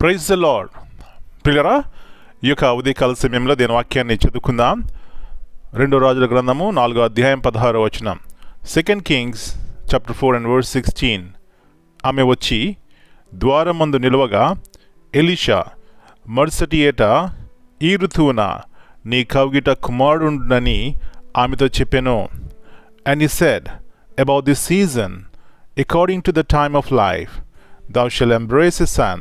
Praise the lord. ప్రియులారా, ఈ యొక్క ఉదయకాల సమయంలో దీని వాక్యాన్ని చదువుకుందాం. 2 రాజుల గ్రంథము 4వ అధ్యాయం 16వ వచనం. 2 Kings chapter 4 and verse 16. ఆమె వచ్చి ద్వారమందు నిలువగా ఎలీషా, మరుసటి ఏట ఈ ఋతువున నీ కౌగిట కుమారుడునని ఆమెతో చెప్పెను. And he said, about this season, according to the time of life, thou shalt embrace a son.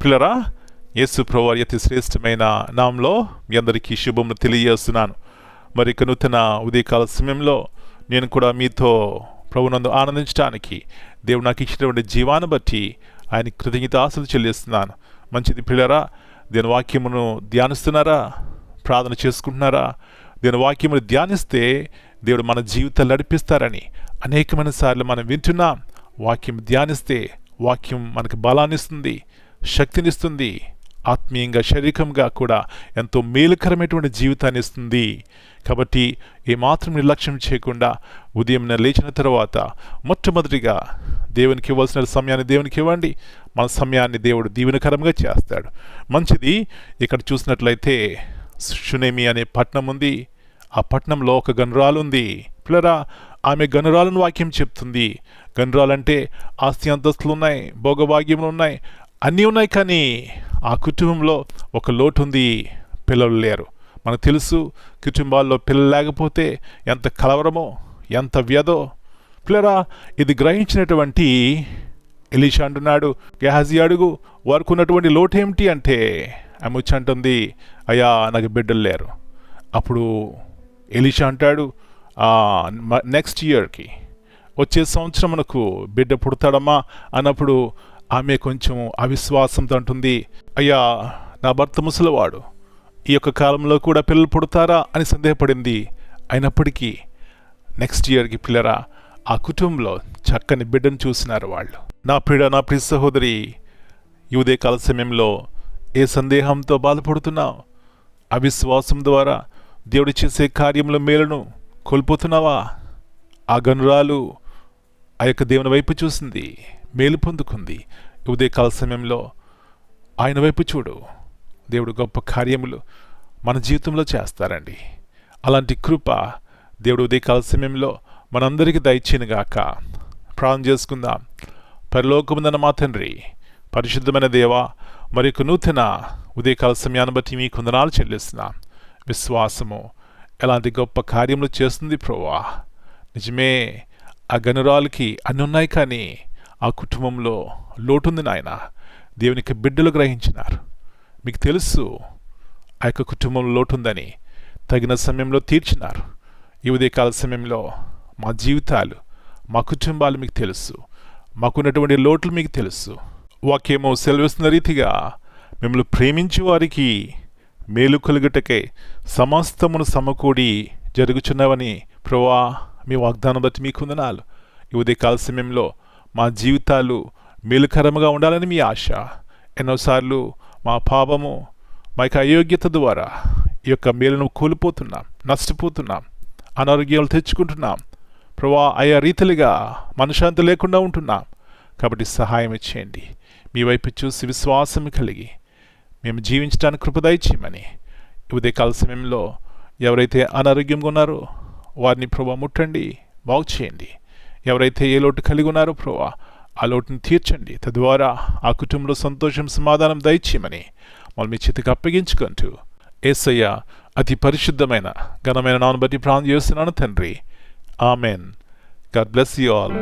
పిల్లరా, యేసు ప్రభువారి అతి శ్రేష్టమైన నామంలో మీ అందరికీ శుభములు తెలియజేస్తున్నాను. మరి నూతన ఉదయకాల సమయంలో నేను కూడా మీతో ప్రభునందు ఆనందించడానికి దేవుడు నాకు ఇచ్చినటువంటి జీవాన్ని బట్టి ఆయన కృతజ్ఞతాస్తులు చెల్లిస్తున్నాను. మంచిది పిల్లరా, దీని వాక్యమును ధ్యానిస్తున్నారా? ప్రార్థన చేసుకుంటున్నారా? దీని వాక్యమును ధ్యానిస్తే దేవుడు మన జీవితాలు నడిపిస్తారని అనేకమైన సార్లు మనం వింటున్నాం. వాక్యం ధ్యానిస్తే వాక్యం మనకు బలాన్ని ఇస్తుంది, శక్తినిస్తుంది, ఆత్మీయంగా శారీరకంగా కూడా ఎంతో మేలుకరమైనటువంటి జీవితాన్ని ఇస్తుంది. కాబట్టి ఏమాత్రం నిర్లక్ష్యం చేయకుండా ఉదయం లేచిన తర్వాత మొట్టమొదటిగా దేవునికి ఇవ్వాల్సిన సమయాన్ని దేవునికి ఇవ్వండి. మన సమయాన్ని దేవుడు దీవెనకరంగా చేస్తాడు. మంచిది. ఇక్కడ చూసినట్లయితే షునేమి అనే పట్టణం ఉంది. ఆ పట్టణంలో ఒక గనురాలు ఉంది. పిల్లరా, ఆమె గనురాలను వాక్యం చెప్తుంది. గనురాలంటే ఆస్తి అంతస్తులు ఉన్నాయి, భోగభాగ్యములు ఉన్నాయి, అన్నీ ఉన్నాయి. కానీ ఆ కుటుంబంలో ఒక లోటు ఉంది, పిల్లలు లేరు. మనకు తెలుసు, కుటుంబాల్లో పిల్లలు లేకపోతే ఎంత కలవరమో, ఎంత వ్యధో. పిల్లరా, ఇది గ్రహించినటువంటి ఎలీషా అంటున్నాడు, గెహాజీ అడుగు, వారికి ఉన్నటువంటి లోటు ఏమిటి అంటే ఆమె వచ్చి అంటుంది, అయ్యా నాకు బిడ్డలు లేరు. అప్పుడు ఎలీషా అంటాడు, నెక్స్ట్ ఇయర్కి వచ్చే సంవత్సరం మనకు బిడ్డ పుడతాడమ్మా అన్నప్పుడు ఆమె కొంచెం అవిశ్వాసంతో అంటుంది, అయ్యా నా భర్త ముసలివాడు, ఈ యొక్క కాలంలో కూడా పిల్లలు పుడతారా అని సందేహపడింది. అయినప్పటికీ నెక్స్ట్ ఇయర్కి పిల్లరా ఆ కుటుంబంలో చక్కని బిడ్డను చూసినారు వాళ్ళు. నా ప్రియ సహోదరి, ఈ ఉదయకాల సమయంలో ఏ సందేహంతో బాధపడుతున్నావు? అవిశ్వాసం ద్వారా దేవుడు చేసే కార్యంలో మేలును కోల్పోతున్నావా? ఆ గనురాలు ఆ యొక్క దేవుని వైపు చూసింది, మేలు పొందుకుంది. ఉదయకాల సమయంలో ఆయన వైపు చూడు. దేవుడు గొప్ప కార్యములు మన జీవితంలో చేస్తారండి. అలాంటి కృప దేవుడు ఉదయకాల సమయంలో మనందరికీ దయచేయనుగాక. ప్రార్థన చేసుకుందాం. పరలోకముందన్న మా తండ్రి, పరిశుద్ధమైన దేవా, మరి నూతన ఉదయకాల సమయాన్ని బట్టి మీ వందనాలు చెల్లిస్తున్నాం. విశ్వాసము ఎలాంటి గొప్ప కార్యములు చేస్తుంది ప్రభువా. నిజమే, ఆ గనురాలకి అన్ని ఉన్నాయి, కానీ ఆ కుటుంబంలో లోటుంది నాయన. దేవునికి బిడ్డలు గ్రహించినారు. మీకు తెలుసు ఆ యొక్క కుటుంబంలో లోటుందని, తగిన సమయంలో తీర్చినారు. ఈ ఉదయకాల సమయంలో మా జీవితాలు, మా కుటుంబాలు మీకు తెలుసు, మాకున్నటువంటి లోట్లు మీకు తెలుసు. వాక్యమో సెలవిస్తున్న రీతిగా మిమ్మల్ని ప్రేమించే వారికి మేలు కలుగుటకై సమస్తమును సమకూడి జరుగుచున్నవని ప్రభువా మీ వాగ్దానం బట్టి మీకు వందనాలు. ఈ ఉదయకాల సమయంలో మా జీవితాలు మేలుకరముగా ఉండాలని మీ ఆశ. ఎన్నోసార్లు మా పాపము, మా యొక్క అయోగ్యత ద్వారా ఈ యొక్క మేలును కోల్పోతున్నాం, నష్టపోతున్నాం, అనారోగ్యాలు తెచ్చుకుంటున్నాం ప్రభువా. ఆయా రీతిలుగా మనశ్శాంతి లేకుండా ఉంటున్నాం. కాబట్టి సహాయం ఇచ్చేయండి. మీ వైపు చూసి విశ్వాసం కలిగి మేము జీవించడానికి కృప దయచేయమని ఈ ఉదయకాల సమయంలో ఎవరైతే అనారోగ్యంగా ఉన్నారో వారిని ప్రభువా ముట్టండి, బాగు చేయండి. ఎవరైతే ఏ లోటు కలిగి ఉన్నారో ప్రభువా ఆ లోటును తీర్చండి. తద్వారా ఆ కుటుంబంలో సంతోషం, సమాధానం దయచేయమని మళ్ళీ మీ చేతికి అప్పగించుకుంటూ యేసయ్య అతి పరిశుద్ధమైన ఘనమైన నామమును బట్టి ప్రార్థన చేస్తున్నాను తండ్రి. Amen. God bless you all.